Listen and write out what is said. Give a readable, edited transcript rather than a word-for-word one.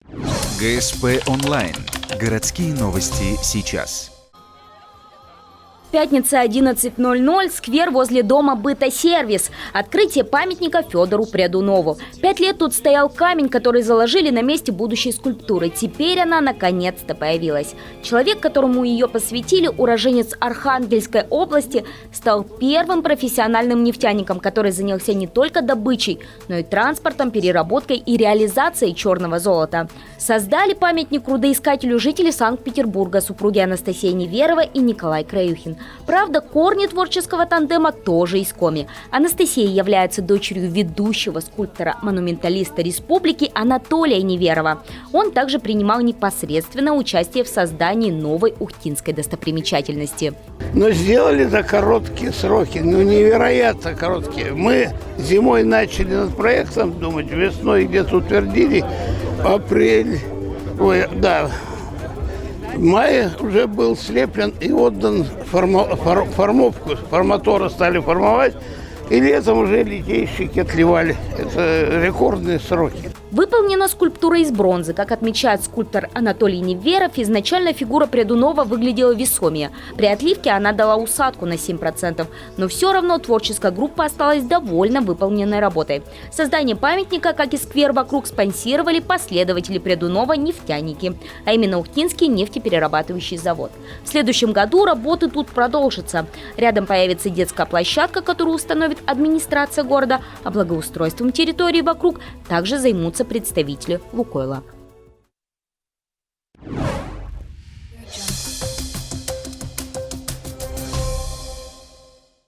ГСП онлайн. Городские новости сейчас. Пятница, 11:00, сквер возле дома «Бытосервис». Открытие памятника Федору Прядунову. 5 лет тут стоял камень, который заложили на месте будущей скульптуры. Теперь она наконец-то появилась. Человек, которому ее посвятили, уроженец Архангельской области, стал первым профессиональным нефтяником, который занялся не только добычей, но и транспортом, переработкой и реализацией черного золота. Создали памятник рудоискателю жители Санкт-Петербурга, супруги Анастасия Неверова и Николай Краюхин. Правда, корни творческого тандема тоже из Коми. Анастасия является дочерью ведущего скульптора-монументалиста республики Анатолия Неверова. Он также принимал непосредственное участие в создании новой ухтинской достопримечательности. Но сделали за короткие сроки, невероятно короткие. Мы зимой начали над проектом думать, весной где-то утвердили, апрель, в мае уже был слеплен и отдан формовку. Форматора стали формовать, и летом уже литейщики отливали. Это рекордные сроки. Выполнена скульптура из бронзы. Как отмечает скульптор Анатолий Неверов, изначально фигура Прядунова выглядела весомее. При отливке она дала усадку на 7%. Но все равно творческая группа осталась довольна выполненной работой. Создание памятника, как и сквер вокруг, спонсировали последователи Прядунова нефтяники, а именно Ухтинский нефтеперерабатывающий завод. В следующем году работы тут продолжатся. Рядом появится детская площадка, которую установит администрация города, а благоустройством территории вокруг также займутся представители «Лукойла».